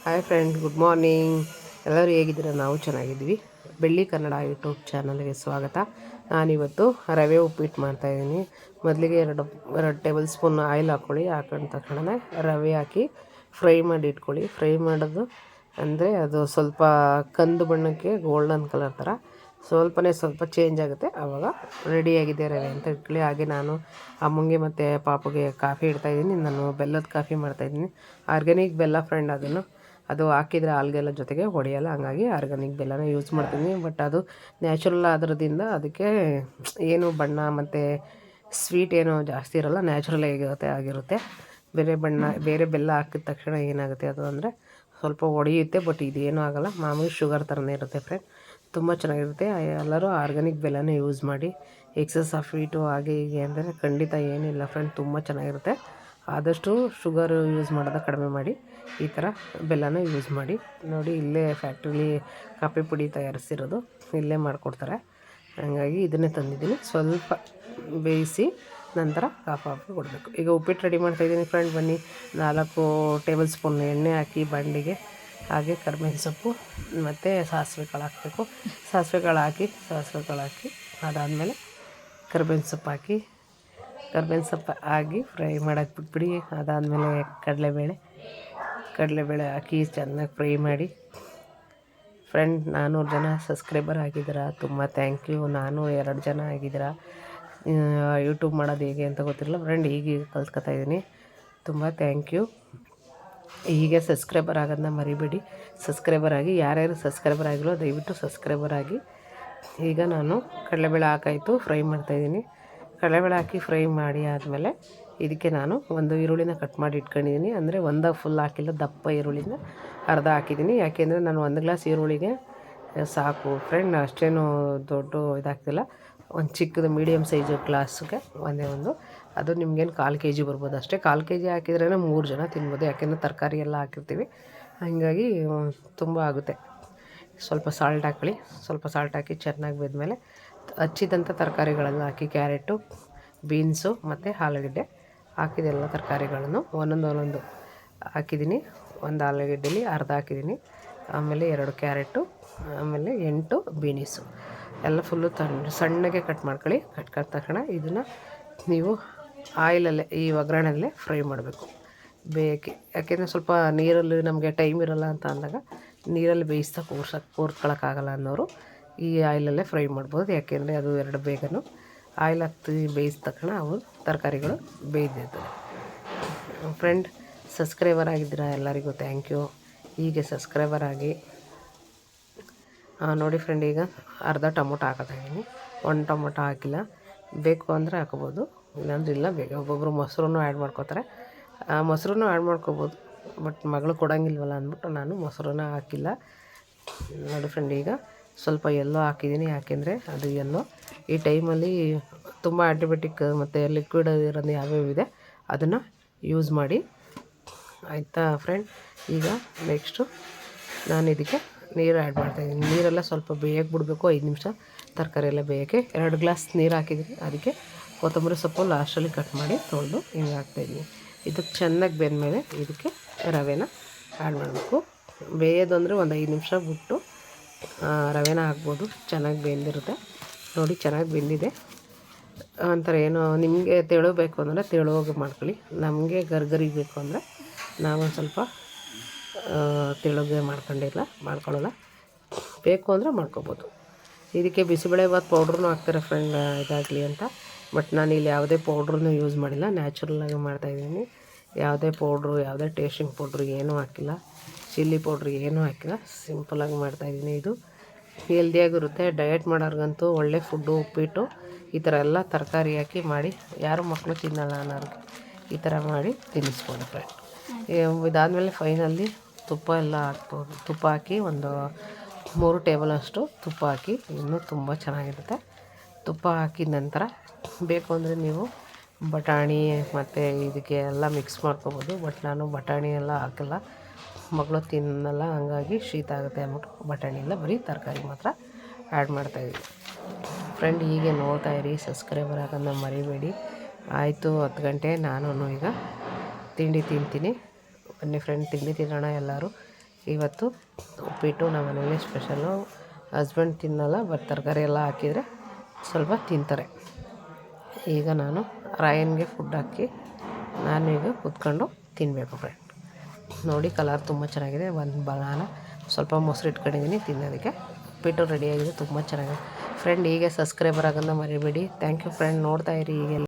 Hi friend, good morning. ಎಲ್ಲರೂ ಹೇಗಿದ್ದೀರಾ? ನಾವು ಚೆನ್ನಾಗಿದ್ವಿ. ಬೆಳ್ಳಿ ಕನ್ನಡ ಯೂಟ್ಯೂಬ್ ಚಾನಲ್ಗೆ ಸ್ವಾಗತ. ನಾನಿವತ್ತು ರವೆ ಉಪ್ಪಿಟ್ಟು ಮಾಡ್ತಾಯಿದ್ದೀನಿ. ಮೊದಲಿಗೆ ಎರಡು ಟೇಬಲ್ ಸ್ಪೂನ್ ಆಯಿಲ್ ಹಾಕ್ಕೊಳ್ಳಿ. ಹಾಕೊಂಡ ತಕ್ಷಣ ರವೆ ಹಾಕಿ ಫ್ರೈ ಮಾಡಿ ಇಟ್ಕೊಳ್ಳಿ. ಫ್ರೈ ಮಾಡೋದು ಅಂದರೆ ಅದು ಸ್ವಲ್ಪ ಕಂದು ಬಣ್ಣಕ್ಕೆ ಗೋಲ್ಡನ್ ಕಲರ್ ಥರ ಸ್ವಲ್ಪ ಚೇಂಜ್ ಆಗುತ್ತೆ. ಆವಾಗ ರೆಡಿಯಾಗಿದೆ ರವೆ ಅಂತ ಇಟ್ಕೊಳ್ಳಿ. ಹಾಗೆ ನಾನು ಅಮ್ಮಂಗೆ ಮತ್ತು ಪಾಪುಗೆ ಕಾಫಿ ಇಡ್ತಾಯಿದ್ದೀನಿ. ನಾನು ಬೆಲ್ಲದ ಕಾಫಿ ಮಾಡ್ತಾಯಿದ್ದೀನಿ. ಆರ್ಗ್ಯಾನಿಕ್ ಬೆಲ್ಲ ಫ್ರೆಂಡ್, ಅದು ಹಾಕಿದರೆ ಹಾಲ್ಗೆಲ್ಲ ಜೊತೆಗೆ ಹೊಡೆಯಲ್ಲ, ಹಂಗಾಗಿ ಆರ್ಗಾನಿಕ್ ಬೆಲ್ಲನ ಯೂಸ್ ಮಾಡ್ತೀನಿ. ಬಟ್ ಅದು ನ್ಯಾಚುರಲ್ ಆದ್ರದಿಂದ ಅದಕ್ಕೆ ಏನು ಬಣ್ಣ ಮತ್ತು ಸ್ವೀಟ್ ಏನೋ ಜಾಸ್ತಿ ಇರೋಲ್ಲ, ನ್ಯಾಚುರಲ್ ಆಗಿರುತ್ತೆ. ಬೇರೆ ಬೆಲ್ಲ ಹಾಕಿದ ತಕ್ಷಣ ಏನಾಗುತ್ತೆ ಅದು ಅಂದರೆ ಸ್ವಲ್ಪ ಹೊಡೆಯುತ್ತೆ. ಬಟ್ ಇದೇನೂ ಆಗೋಲ್ಲ, ಮಾಮೂಲಿ ಶುಗರ್ ಥರನೇ ಇರುತ್ತೆ ಫ್ರೆಂಡ್. ತುಂಬ ಚೆನ್ನಾಗಿರುತ್ತೆ. ಎಲ್ಲರೂ ಆರ್ಗಾನಿಕ್ ಬೆಲ್ಲನೇ ಯೂಸ್ ಮಾಡಿ. ಎಕ್ಸಸ್ ಆಫ್ ಸ್ವೀಟು ಹಾಗೆ ಹೀಗೆ ಅಂದರೆ ಖಂಡಿತ ಏನಿಲ್ಲ ಫ್ರೆಂಡ್, ತುಂಬ ಚೆನ್ನಾಗಿರುತ್ತೆ. ಆದಷ್ಟು ಶುಗರ್ ಯೂಸ್ ಮಾಡೋದು ಕಡಿಮೆ ಮಾಡಿ, ಈ ಥರ ಬೆಲ್ಲನ ಯೂಸ್ ಮಾಡಿ. ನೋಡಿ, ಇಲ್ಲೇ ಫ್ಯಾಕ್ಟ್ರಿಲಿ ಕಾಫಿ ಪುಡಿ ತಯಾರಿಸಿರೋದು ಇಲ್ಲೇ ಮಾಡಿಕೊಡ್ತಾರೆ, ಹಾಗಾಗಿ ಇದನ್ನೇ ತಂದಿದ್ದೀನಿ. ಸ್ವಲ್ಪ ಬೇಯಿಸಿ ನಂತರ ಕಾಫಿ ಕೊಡಬೇಕು. ಈಗ ಉಪ್ಪಿಟ್ಟು ರೆಡಿ ಮಾಡ್ತಾಯಿದ್ದೀನಿ ಫ್ರೆಂಡ್. ಬನ್ನಿ, 4 ಟೇಬಲ್ ಸ್ಪೂನ್ ಎಣ್ಣೆ ಹಾಕಿ ಬಾಣಲಿಗೆ, ಹಾಗೆ ಕರಿಬೇವಿನ ಸೊಪ್ಪು ಮತ್ತು ಸಾಸಿವೆ ಕಾಳು ಹಾಕಬೇಕು. ಸಾಸಿವೆ ಕಾಳು ಹಾಕಿ ಅದಾದಮೇಲೆ ಕರಿಬೇವಿನ ಸೊಪ್ಪು ಹಾಕಿ ಫ್ರೈ ಮಾಡೋಕ್ಕೆ ಬಿಟ್ಬಿಡಿ. ಅದಾದಮೇಲೆ ಕಡಲೆಬೇಳೆ ಹಾಕಿ ಚೆನ್ನಾಗಿ ಫ್ರೈ ಮಾಡಿ. ಫ್ರೆಂಡ್, 400 ಜನ ಸಬ್ಸ್ಕ್ರೈಬರ್ ಆಗಿದ್ದೀರಾ, ತುಂಬ ಥ್ಯಾಂಕ್ ಯು. ನಾನು 2 ಜನ ಆಗಿದ್ದೀರಾ. ಯೂಟ್ಯೂಬ್ ಮಾಡೋದು ಹೇಗೆ ಅಂತ ಗೊತ್ತಿರಲ್ಲ ಫ್ರೆಂಡ್, ಈಗ ಕಲ್ತ್ಕೊತಾಯಿದ್ದೀನಿ. ತುಂಬ ಥ್ಯಾಂಕ್ ಯು. ಹೀಗೆ ಸಬ್ಸ್ಕ್ರೈಬರ್ ಆಗೋದನ್ನ ಮರಿಬೇಡಿ. ಸಬ್ಸ್ಕ್ರೈಬರ್ ಆಗಿ, ಯಾರ್ಯಾರು ಸಬ್ಸ್ಕ್ರೈಬರ್ ಆಗಿರೋ ದಯವಿಟ್ಟು ಸಬ್ಸ್ಕ್ರೈಬರ್ ಆಗಿ. ಈಗ ನಾನು ಕಡಲೆಬೇಳೆ ಹಾಕಾಯಿತು, ಫ್ರೈ ಮಾಡ್ತಾಯಿದ್ದೀನಿ. ಕಡಲೆಬೇಳೆ ಹಾಕಿ ಫ್ರೈ ಮಾಡಿ ಆದಮೇಲೆ ಇದಕ್ಕೆ ನಾನು ಒಂದು ಈರುಳ್ಳಿನ ಕಟ್ ಮಾಡಿ ಇಟ್ಕೊಂಡಿದ್ದೀನಿ. ಅಂದರೆ ಒಂದು ಫುಲ್ ಹಾಕಿಲ್ಲ, ದಪ್ಪ ಈರುಳ್ಳಿನ ಅರ್ಧ ಹಾಕಿದ್ದೀನಿ. ಯಾಕೆಂದರೆ ನಾನು 1 ಗ್ಲಾಸ್ ಈರುಳ್ಳಿಗೆ ಸಾಕು ಫ್ರೆಂಡ್, ಅಷ್ಟೇನು ದೊಡ್ಡ ಇದಾಗ್ತಿಲ್ಲ. ಒಂದು ಚಿಕ್ಕದು ಮೀಡಿಯಮ್ ಸೈಜು ಗ್ಲಾಸ್ಗೆ ಒಂದು, ಅದು ನಿಮ್ಗೇನು 1/4 kg ಬರ್ಬೋದು ಅಷ್ಟೇ. 1/4 kg ಹಾಕಿದ್ರೇ 3 ಜನ ತಿನ್ಬೋದು, ಯಾಕೆಂದರೆ ತರಕಾರಿ ಎಲ್ಲ ಹಾಕಿರ್ತೀವಿ, ಹಾಗಾಗಿ ತುಂಬ ಆಗುತ್ತೆ. ಸ್ವಲ್ಪ ಸಾಲ್ಟ್ ಹಾಕ್ಕೊಳ್ಳಿ. ಸ್ವಲ್ಪ ಸಾಲ್ಟ್ ಹಾಕಿ ಚೆನ್ನಾಗಿ ಬೆಂದಮೇಲೆ ಹಚ್ಚಿದಂಥ ತರಕಾರಿಗಳೆಲ್ಲ ಹಾಕಿ, ಕ್ಯಾರೆಟು, ಬೀನ್ಸು ಮತ್ತು ಆಲೂಗಡ್ಡೆ ಹಾಕಿದೆಲ್ಲ ತರಕಾರಿಗಳನ್ನು ಒಂದೊಂದು ಹಾಕಿದ್ದೀನಿ. ಒಂದು ಆಲೂಗಡ್ಡೆಲಿ ಅರ್ಧ ಹಾಕಿದ್ದೀನಿ, ಆಮೇಲೆ 2 ಕ್ಯಾರೆಟು, ಆಮೇಲೆ 8 ಬೀನಿಸು ಎಲ್ಲ ಫುಲ್ಲು ಸಣ್ಣಗೆ ಕಟ್ ಮಾಡ್ಕೊಳ್ಳಿ. ಕಟ್ಕೊಂಡ ತಕ್ಷಣ ಇದನ್ನು ನೀವು ಆಯಿಲಲ್ಲೇ, ಈ ಒಗ್ಗರಣೆಯಲ್ಲೇ ಫ್ರೈ ಮಾಡಬೇಕು ಬೇಯಕ್ಕೆ. ಯಾಕೆಂದರೆ ಸ್ವಲ್ಪ ನೀರಲ್ಲಿ ನಮಗೆ ಟೈಮ್ ಇರೋಲ್ಲ ಅಂತ ಅಂದಾಗ ನೀರಲ್ಲಿ ಬೇಯಿಸ್ತಾ ಕೂರ್ಸ್ಕೊಳ್ಳೋಕ್ಕಾಗಲ್ಲ ಅನ್ನೋರು ಈ ಆಯಿಲಲ್ಲೇ ಫ್ರೈ ಮಾಡ್ಬೋದು. ಯಾಕೆಂದರೆ ಅದು 2 ಬೇಗನೂ ಆಯಿಲ್ ಹಾಕ್ತಿ ಬೇಯಿಸಿದ ತಕ್ಷಣ ಅವು ತರಕಾರಿಗಳು ಬೇಯ್ದಿರ್ತದೆ. ಫ್ರೆಂಡ್, ಸಬ್ಸ್ಕ್ರೈಬರ್ ಆಗಿದ್ದೀರಾ, ಎಲ್ಲರಿಗೂ ಥ್ಯಾಂಕ್ ಯು. ಹೀಗೆ ಸಬ್ಸ್ಕ್ರೈಬರ್ ಆಗಿ. ನೋಡಿ ಫ್ರೆಂಡ್, ಈಗ ಅರ್ಧ ಟೊಮೊಟೊ ಹಾಕೋತಾಯಿದ್ದೀನಿ. 1 ಟೊಮೊಟೊ ಹಾಕಿಲ್ಲ, ಬೇಕು ಅಂದರೆ ಹಾಕೋಬೋದು, ಇಲ್ಲಾಂದ್ರೆ ಇಲ್ಲ. ಒಬ್ಬೊಬ್ಬರು ಮೊಸರನ್ನು ಆ್ಯಡ್ ಮಾಡ್ಕೋತಾರೆ, ಮೊಸರನ್ನು ಆ್ಯಡ್ ಮಾಡ್ಕೋಬೋದು. ಬಟ್ ಮಗಳು ಕೊಡೋಂಗಿಲ್ವಲ್ಲ ಅಂದ್ಬಿಟ್ಟು ನಾನು ಮೊಸರನ್ನ ಹಾಕಿಲ್ಲ. ನೋಡಿ ಫ್ರೆಂಡ್, ಈಗ ಸ್ವಲ್ಪ ಎಲ್ಲೋ ಹಾಕಿದ್ದೀನಿ. ಯಾಕೆಂದರೆ ಅದು ಎಲ್ಲೋ ಈ ಟೈಮಲ್ಲಿ ತುಂಬ ಆ್ಯಂಟಿಬಯೋಟಿಕ್ ಮತ್ತು ಲಿಕ್ವಿಡ್ ಇರೋದು ಯಾವ್ಯಾವಿದೆ ಅದನ್ನು ಯೂಸ್ ಮಾಡಿ, ಆಯಿತಾ ಫ್ರೆಂಡ್. ಈಗ ನೆಕ್ಸ್ಟು ನಾನು ಇದಕ್ಕೆ ನೀರು ಆ್ಯಡ್ ಮಾಡ್ತಾಯಿದ್ದೀನಿ. ನೀರೆಲ್ಲ ಸ್ವಲ್ಪ ಬೇಯಕ್ಕೆ ಬಿಡಬೇಕು, 5 ನಿಮಿಷ ತರಕಾರಿ ಎಲ್ಲ ಬೇಯೋಕ್ಕೆ. 2 ಗ್ಲಾಸ್ ನೀರು ಹಾಕಿದ್ದೀನಿ. ಅದಕ್ಕೆ ಕೊತ್ತಂಬರಿ ಸೊಪ್ಪು ಲಾಸ್ಟಲ್ಲಿ ಕಟ್ ಮಾಡಿ ತೊಳೆದು ಹಿಂಗೆ ಹಾಕ್ತಾಯಿದ್ದೀನಿ. ಇದು ಚೆನ್ನಾಗಿ ಬೆಂದಮೇಲೆ ಇದಕ್ಕೆ ರವೆನ ಆ್ಯಡ್ ಮಾಡಬೇಕು. ಬೇಯೋದು ಅಂದರೆ ಒಂದು 5 ನಿಮಿಷ ಬಿಟ್ಟು ರವೆನ ಹಾಕ್ಬೋದು, ಚೆನ್ನಾಗಿ ಬೆಂದಿರುತ್ತೆ. ನೋಡಿ, ಚೆನ್ನಾಗಿ ಬೆಂದಿದೆ. ಒಂಥರ ಏನೋ ನಿಮಗೆ ತೆಳುಬೇಕು ಅಂದರೆ ತೆಳುವಾಗಿ ಮಾಡ್ಕೊಳ್ಳಿ. ನಮಗೆ ಗರ್ಗರಿಗೆ ಬೇಕು ಅಂದರೆ ನಾವೊಂದು ಸ್ವಲ್ಪ ತೆಳುಗೆ ಮಾಡ್ಕೊಳ್ಳೋಲ್ಲ, ಬೇಕು ಅಂದರೆ ಮಾಡ್ಕೊಬೋದು. ಇದಕ್ಕೆ ಬಿಸಿಬೇಳೆಭಾತ್ ಪೌಡ್ರೂ ಹಾಕ್ತಾರೆ ಫ್ರೆಂಡ್, ಇದಾಗಲಿ ಅಂತ. ಬಟ್ ನಾನಿಲ್ಲಿ ಯಾವುದೇ ಪೌಡ್ರನ್ನೂ ಯೂಸ್ ಮಾಡಿಲ್ಲ, ನ್ಯಾಚುರಲ್ಲಾಗಿ ಮಾಡ್ತಾಯಿದ್ದೀನಿ. ಯಾವುದೇ ಪೌಡ್ರು, ಯಾವುದೇ ಟೇಸ್ಟಿಂಗ್ ಪೌಡ್ರು ಏನೂ ಹಾಕಿಲ್ಲ, ಚಿಲ್ಲಿ ಪೌಡ್ರು ಏನೂ ಹಾಕಿಲ್ಲ, ಸಿಂಪಲಾಗಿ ಮಾಡ್ತಾಯಿದ್ದೀನಿ. ಇದು ಹೆಲ್ದಿಯಾಗಿರುತ್ತೆ. ಡಯಟ್ ಮಾಡೋರ್ಗಂತೂ ಒಳ್ಳೆ ಫುಡ್ಡು. ಉಪ್ಪಿಟ್ಟು ಈ ಥರ ಎಲ್ಲ ತರಕಾರಿ ಹಾಕಿ ಮಾಡಿ, ಯಾರು ಮಕ್ಕಳು ತಿನ್ನಲ್ಲ ಅನ್ನೋರಿಗೆ ಈ ಥರ ಮಾಡಿ ತಿನ್ನಿಸ್ಬೋದು ಫ್ರೆಂಡ್. ಇದಾದಮೇಲೆ ಫೈನಲ್ಲಿ ತುಪ್ಪ ಎಲ್ಲ ಹಾಕ್ಬೋದು. ತುಪ್ಪ ಹಾಕಿ ಒಂದು 3 ಟೇಬಲ್ ಅಷ್ಟು ತುಪ್ಪ ಹಾಕಿ, ಇನ್ನೂ ತುಂಬ ಚೆನ್ನಾಗಿರುತ್ತೆ. ತುಪ್ಪ ಹಾಕಿದ ನಂತರ ಬೇಕು ಅಂದರೆ ನೀವು ಬಟಾಣಿ ಮತ್ತು ಇದಕ್ಕೆ ಎಲ್ಲ ಮಿಕ್ಸ್ ಮಾಡ್ಕೊಬೋದು. ಬಟ್ ನಾನು ಬಟಾಣಿ ಎಲ್ಲ ಹಾಕಲ್ಲ, ಮಗಳು ತಿನ್ನಲ್ಲ, ಹಂಗಾಗಿ ಶೀತ ಆಗುತ್ತೆ ಅಂದ್ಬಿಟ್ಟು ಬಟಾಣಿ ಎಲ್ಲ, ಬರೀ ತರಕಾರಿ ಮಾತ್ರ ಆ್ಯಡ್ ಮಾಡ್ತಾಯಿದ್ದೀನಿ. ಫ್ರೆಂಡ್, ಹೀಗೆ ನೋಡ್ತಾಯಿರಿ, ಸಬ್ಸ್ಕ್ರೈಬರ್ ಆಗೋದನ್ನ ಮರಿಬೇಡಿ. ಆಯಿತು, 10 ಗಂಟೆ. ನಾನು ಈಗ ತಿಂಡಿ ತಿಂತೀನಿ. ಬನ್ನಿ ಫ್ರೆಂಡ್, ತಿಂಡಿ ತಿನ್ನೋಣ ಎಲ್ಲರೂ. ಇವತ್ತು ಉಪ್ಪಿಟ್ಟು ನಮ್ಮ ಮನೇಲಿ ಸ್ಪೆಷಲು. ಹಸ್ಬೆಂಡ್ ತಿನ್ನಲ್ಲ, ಬಟ್ ತರಕಾರಿ ಎಲ್ಲ ಹಾಕಿದರೆ ಸ್ವಲ್ಪ ತಿಂತಾರೆ. ಈಗ ನಾನು ರಾಯನ್ಗೆ ಫುಡ್ ಹಾಕಿ ನಾನೀಗ ಕೂತ್ಕೊಂಡು ತಿನ್ನಬೇಕು ಫ್ರೆಂಡ್. ನೋಡಿ ಕಲರ್ ತುಂಬ ಚೆನ್ನಾಗಿದೆ. ಒಂದು ಬನಾನ ಸ್ವಲ್ಪ ಮೊಸರು ಇಟ್ಕೊಂಡಿದ್ದೀನಿ ತಿನ್ನೋದಕ್ಕೆ. ಉಪ್ಪಿಟ್ಟು ರೆಡಿಯಾಗಿದೆ, ತುಂಬ ಚೆನ್ನಾಗಿದೆ ಫ್ರೆಂಡ್. ಹೀಗೆ ಸಬ್ಸ್ಕ್ರೈಬರ್ ಆಗೋದನ್ನ ಮರಿಬೇಡಿ. Thank you friend. ನೋಡ್ತಾ ಇರಿ ಹೀಗೆಲ್ಲ.